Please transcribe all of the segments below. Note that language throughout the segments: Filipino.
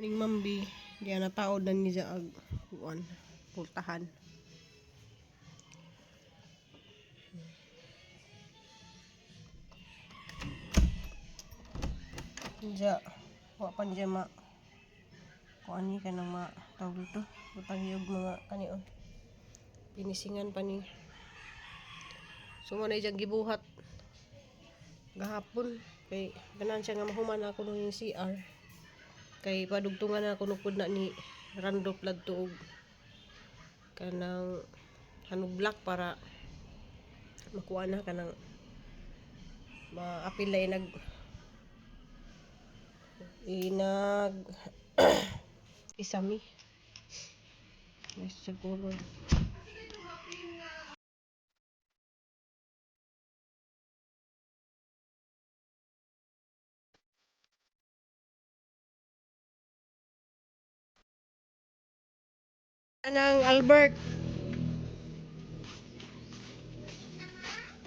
Ning mambi, diya na tao dan ni sa ag kuan pultahan. Diya, wa pa diya ma kuan ni kanang ma tawag dito, butang yung mga kanion. Pinisingan pa ni. So mo na iyang gibuhat gahapon kay ganan siya nga mahuman ako ng CR. Kay padugtungan na ako nukod na ni Randolph ladto og kanang hanog black para makuha na kanang maapilay nag isami. Yes, siguro. Anang Albert.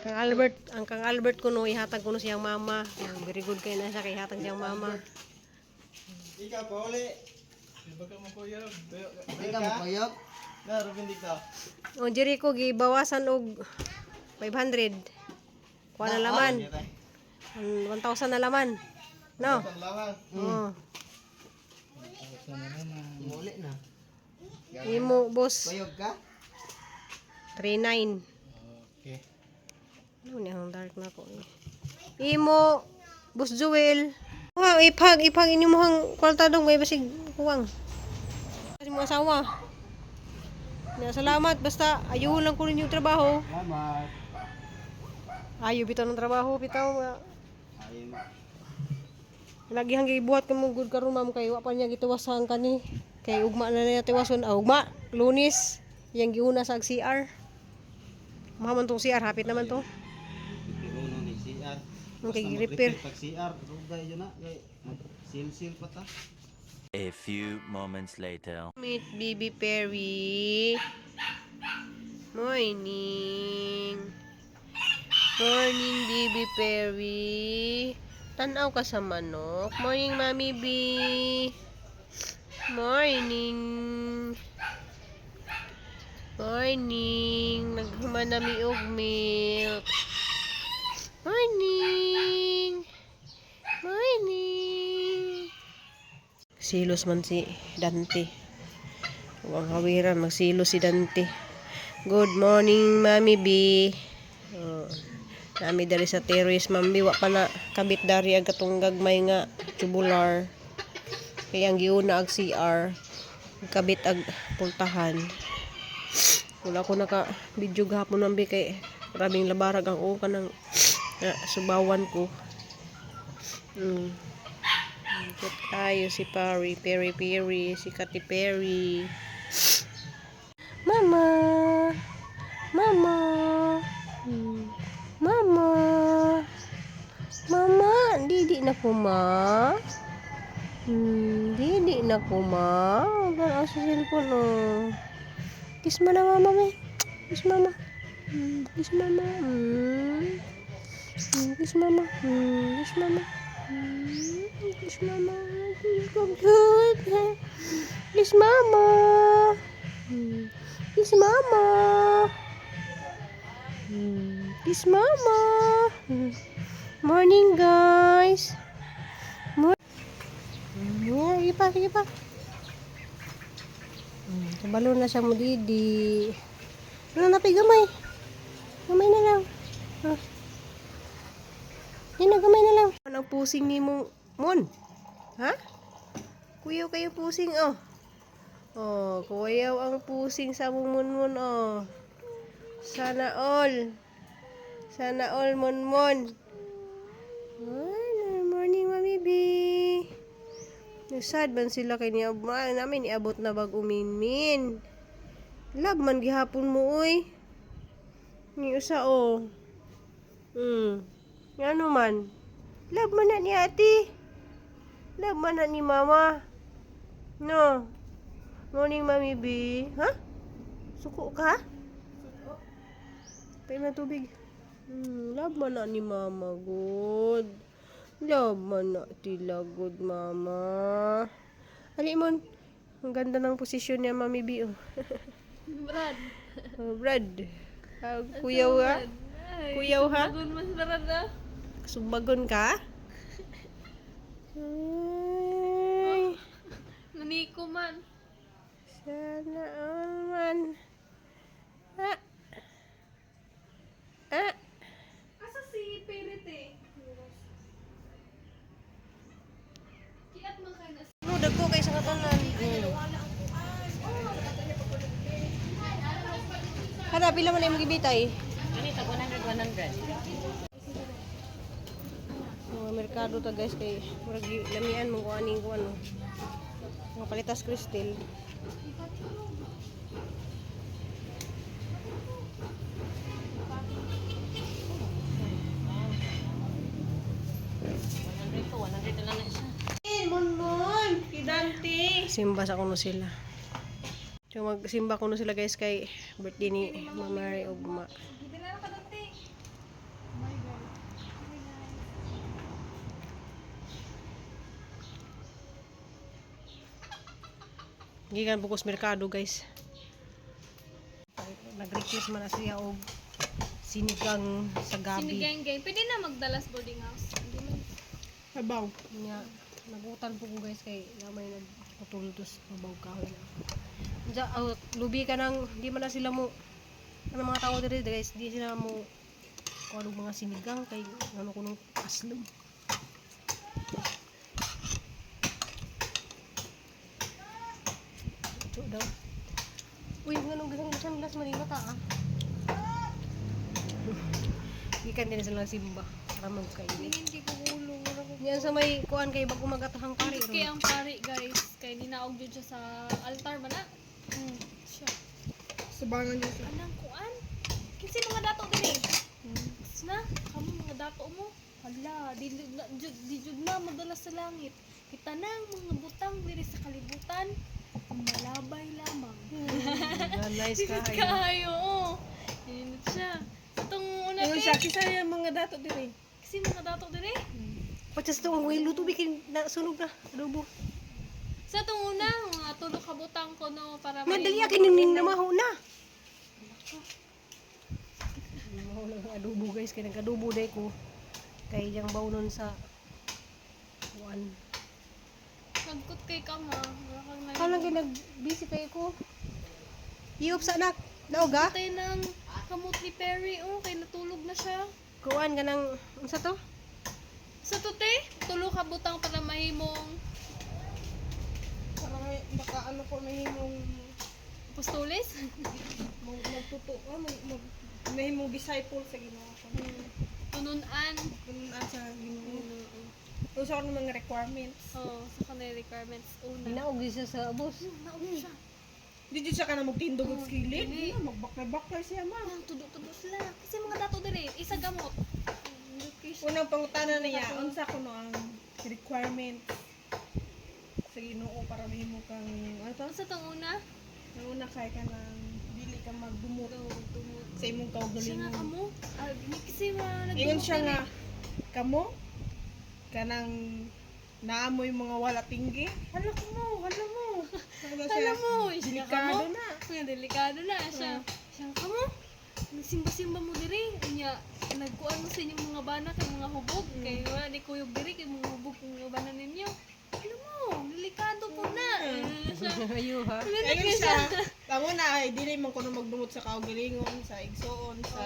Kang Albert kuno ihatag kuno siyang mama. Very good kay na siya kay ihatag siyang mama. Ikaw pa uli. Baka mo kuyog. Ikaw mo kuyog. Laro bindig ka. O Jericho gibawasan og 500. Kuha na laman. 1,000 na laman. No? Oo. Muli na. Imo boss Kuyog ka? 39. Okay. Ano ni ang dark na ko. Imo boss Joel. Wow, ipag ini mo hang kwarta dong may basig kuwang. Kasi mo asawa. Na salamat basta ayaw lang ko rin yung trabaho. Salamat. Ayaw bitaw ng trabaho bitaw. Ayun. Lagi hang gibuhat ka mo good karon ma'am kay wa pa niya gituwasan kani. Kay ugma na niya tiwason, ugma Lunis yang giuna sa CR. Mahaman tong CR hapit naman to. Piruno ni CR. Okay, repair. Pag CR, rugay yun na. Sil-sil pa ta. A few moments later. Meet Bibi Perry. Morning. Morning, Bibi Perry. Tanaw ka sa manok. Morning, Mami B. Morning. Morning. Naghuman na mi og milk. Morning. Morning. Silos man si Dante. Huwag hawiran, magsilos si Dante. Good morning, Mami B. Nami dari sa terrace, Mami. Wa pa na kabit dari ang katong gagmay nga tubular. Kaya ang giuna ag CR. Kabit ag pultahan. Wala ko naka video gahapon Mami kay maraming labarag ang o kanang subawan ko. Ikot tayo si Perry, si Kati Perry. Mama! Mama! Mama! Mama! Didi na ko ma? Didi na ko ma? Huwag sa cellphone oh. Kiss mo na mama may. Kiss mama. Kiss mama. Kiss mama. Kiss mama. Kiss mama. Good. Kiss mama. Kiss mama. Kiss mama. Morning guys. Sige pa. Kabalo na siya mo didi. Ano na gamay? Gamay na lang. Gamay na lang. Anong pusing ni mo, Mon? Ha? Kuyaw kayo pusing, oh. Oh, kuyaw ang pusing sa Mon, oh. Sana all. Sana all, Mon. Morning, Mami B. Sad man sila kay namin iabot na bag uminmin. Love man gihapon mo, uy. Ni usa, oh. Ano man? Love man na ni ate. Love man na ni mama. No. Morning, Mami B. Ha? Suko ka? Suko. Painom na tubig. Love man na ni mama, good. Love man na tila, good mama. Halimon. Ang ganda ng posisyon niya, Mami B. Oh. Brad. Oh, Brad. Kuyaw ha? Kuyaw ha? Bagon mas Brad ah. Sumbagon ka? Ay, Naniko man. sana all man. Ah. Ah. Asa si Perite? Kiat man kay na. No, dagko kay sa katanan. Kada pila man imong gibitay? Ganito, 100. Mga merkado ta guys kay murag lamian mo kung aning kuan no. Mga palitas kristal. To 100 na lang na isa. Simba sa kuno sila. So magsimba kuno sila guys kay birthday ni Mama Mary ug ma. Gikan bukas merkado guys. Nag-request man na siya og sinigang sa gabi. Sinigeng-geng. Pwede na magdalas boarding house. Hindi man. Sabaw. Nya nagutan po ko guys kay lamay nagpatultos mabaw kahoy na. Diya, lubi ka nang di man na sila mo ano mga tao diri guys, di sila mo kung anong mga sinigang kay ano ko nung aslog. Ito daw. Uy, ganun gasang las manila ta ah. Ikan din sila simba para magkain. Hindi ko ulo. Yan sa may kuan kay bago magatahang kari. Kaya ang pari guys, kay ninaog jud siya sa altar ba na? Siya. Subangan niya siya. Anang kuan? Kasi mga dato din eh. Na, kamo mga dato mo. Hala, di jud na madalas sa langit. Kita nang mga butang diri sa kalibutan. Malabay lamang. Nice ka. Kayo, oo. Yun siya. Itong una Kisa yung mga dato dire. kasi mga dato din eh. Pagkas ito, ang luto bikin na sunog na. Adobo. Sa itong una, mga tulog ka butang ko no para Madali akin ning namaho na. Namaho na ang adobo guys. Kaya nag-adobo day ko. Kaya yung bawnon sa kuan. Nagkut kay kama. Kalang kaya nag-busy kayo ko. Iop sa anak. Naog ha? Patay ng kamot ni Perry. Oh, kay natulog na siya. Kuan ka ng, ano sa to? Sa tute, tulog ka butang para mahimong Parang baka ano ko mahimong pustulis. magtuto, mahimong disciple sa ginawa ko. Tununan. Ganun sa ginawa. Usa ko ng mga requirements. Oh, sa kanay requirements. Una. Hinaog siya sa abos. Naog siya. Di siya ka na magtindog og skillet. Dili. Magbakay siya ma. Ang tudo-tudo sila. Kasi mga dato dire, isa gamot. Education. Unang pangutana niya, unsa kuno ang requirements sa Ginoo para mahimo kang ano to? Sa itong una, Una kay ka nang dili ka magdumot tumot. sa imong Siya nga kaugalingon. kamo. Kasi Ingon siya nga kamo kanang naamoy mga wala tinggi. Hala mo. Alam mo, siya Delikado kamo. na. Nga, delikado na siya. Siya kamo. Simba-simba mo diri. Unya, nagkuan mo sa inyong mga bana kay mga hubog. Kay wala di kuyog diri kay mga hubog kung mga bana ninyo. Alam mo, delikado po na. Siya. Ayo ha. Ayun siya. Tamo na ay dili man kuno magdumot sa kaugalingon, sa igsoon, sa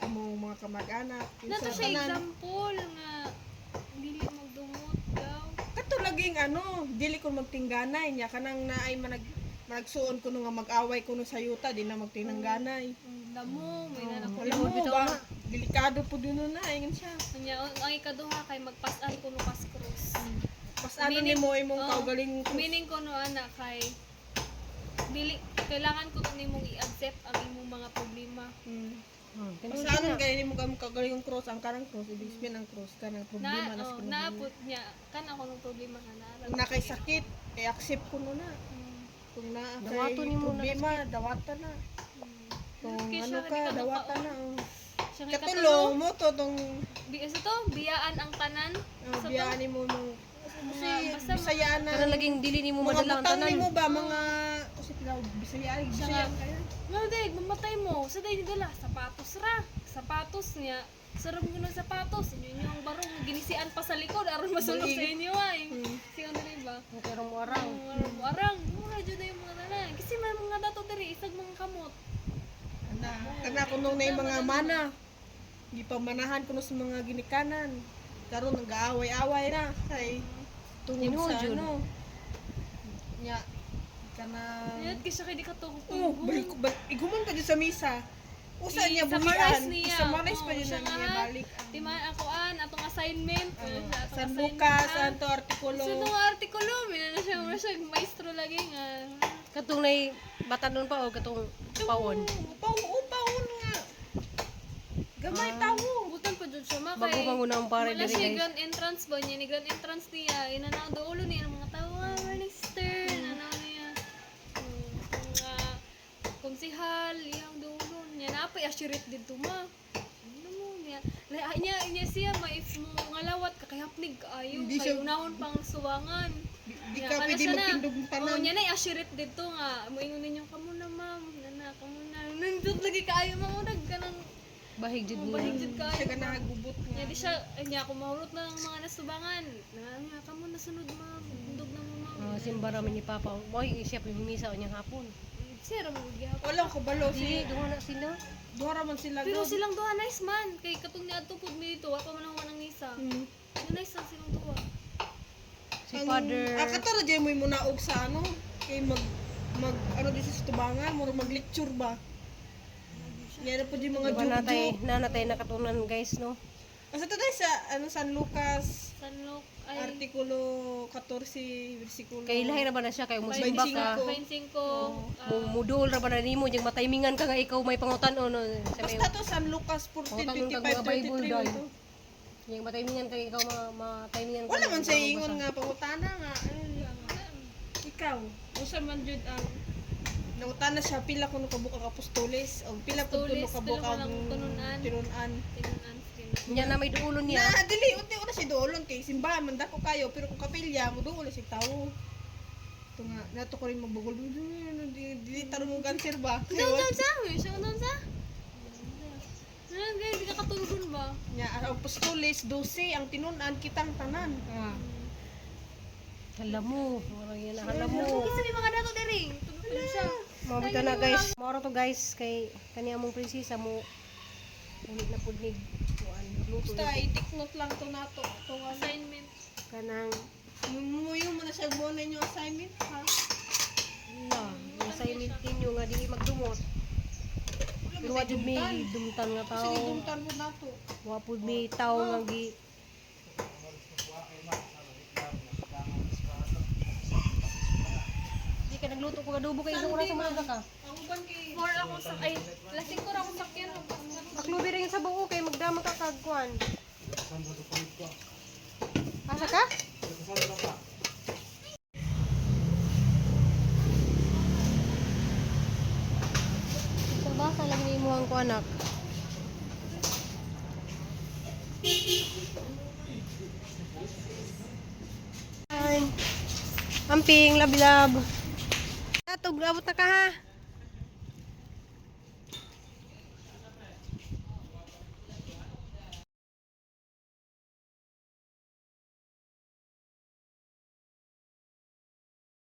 among mga kamag-anak, Nato sa siya tanan. example nga dili magdumot daw. Kato laging dili ko magtingganay niya kanang naay managsuon kuno nga mag-away kuno sa yuta di na magtinangganay. Damo, may nanako. Alam mo ba, delikado po din na ingon siya. Anya, ang ikaduha kay magpasan ko no pas cross. Pas ano ni mo imong Oo. kaugaling Meaning ko no ana kay dili kailangan ko nimong i-accept ang imong mga problema. Pas ano kay nimo kang kaugaling cross ang karang cross ibig sabihin ang cross kanang problema na sa kanang naapot niya kan ako ng problema nga na. kung nakay sakit i-accept kuno na. Kung na Dawaton kay nimo na problema dawatan na. Kung Okay, ano siya, ka di ka dawatan na. Siya nga Katulong mo to tong Sa to, biyaan ang tanan. Sa to, biyaan mo mong Kasi basta Bisayaan na. Kana laging dili nimo Mga madala ang butang tanan. nimo ba mga kasi tinawag Bisayaan, Bisayaan kaya. Nga dahil, mamatay mo. Sa dahil nila, sapatos ra. Sapatos niya. Sarap ko ng sapatos. Inyo yung barong ginisian pa sa likod. Aron masulok sa inyo ay. Siya na rin ba? Ang karong warang. Arang. Mura dyan na yung mga tanan. Kasi may mga dato diri. Isag mga kamot. Kana kuno na yung mga mana. Di pa manahan kuno sa mga ginikanan. Karon nag-aaway-away na kay tungod Tinuod sa yun. ano. Nya kana Yan, kasi kaya di ka to. balik iguman pa di sa misa. Usa niya Summarise buhian. niya. Summarise pa Oo, din siya niya nga. balik. Timan akoan, atong assignment. San Lucas, Santo Artikulo. So, itong artikulo, minana siya, mura siya, maestro lagi nga. Katong nay batanon pa o katong pawon. Upaw-upawon nga. Gamay tawo. Butan pa dyan siya, Bago manguna ang pare wala diri siya guys. grand entrance ba niya, ni grand entrance niya, inanaw do ulo niya, ng mga tawa, morning sister, inanaw niya. Mga konsihal, iyang do ulo niya, napay asyirit dito ma. Ano mo niya, niya siya, if mo ngalawat, kakayapnig kaayo, Hindi kay siya- unahon pang suwangan. Di Niya, ka wala pwede siya na. magpindog ng tanan. Oo, niya na asyirit dito nga, moingon ninyo, kamo na ma'am, nana, kamo na, nandun lagi kaayo, mamunag ka ng Bahig jud niya. bahigjud kaayo. Siya ka nagubot nga. Niya di siya, niya ako mahulot ng mga nasubangan. Nga, kamo nasunod ma'am, hindog na mo ma'am. Simbara man ni Papa. Boy, siya pimisa unyang hapon. Siya ra mo gyapon. Walang kabalo Dili, si duha na sila. Duhara man sila Pero doon. silang duha nice man, kay katong ni adto pud mi dito, wa pa man ako nang isa. Nice lang silang duha. Si Father. Katara jay mo munaog sa ano kay mag ano di sa tubangan mo mag-lecture ba. Yan po di mga Diba natay, judyo. nanatay nakatunan guys, no? Asa to tayo sa ano San Lucas Sanlok ay artikulo 14 bersikulo. Kay lahi ra ba na siya kay musimba ka. 25. Mudol ra ba na nimo jeng mataymingan ka nga ikaw may pangutan-on no. Sa may Basta to San Lucas 14, Pangutan kang 25, mga Bible 33 dahil. ito. Jeng mataymingan kay ikaw mataymingan ka. Wala man sa Ikaw ingon mabasa. nga pangutana nga. Ikaw, usa man jud ang nautana siya pila kuno ka buka apostoles o pila pud kuno Apostoles, ka pila buka man ang tununan. tinunan. Tinunan skin. Nya na may duulon niya. Na dili unti una si doolon kay simbahan man dako kayo pero kung kapilya mo doon si tawo. Ito nga, nato ko rin magbugol. Dili tarong mong cancer ba? Doon sa, siya doon sa. Guys, di ka katulog ba? Nya apostoles 12 ang tinunan kitang tanan. Hala mo, parang yan hala mo. Kasi may mga dato diri. Tulog siya. Mao ka na guys. Mao to guys kay kani among prinsesa mo. Ulit na pud ni kuan luto. Basta itiknot lang to nato. Ito nga Assignment. Kanang Mumuyo mo na siya buwan ninyo assignment ha. la, yung assignment ninyo nga dili magdumot. Pero wa jud may dumtan nga tao. Sige dumtan mo nato. Wa pud may tao nga gi Di ka nagluto ko adobo kay isang oras umaga ka. Ang uban kay More ako sa, ay, lasing ko ra akong sakyan. Maklubi rin sa buo kay magdama ka kagkuan. Asa ka? Sa basa lang ni mo ang kuanak. Ay. Amping, labi-lab. Atog, abot na ka ha.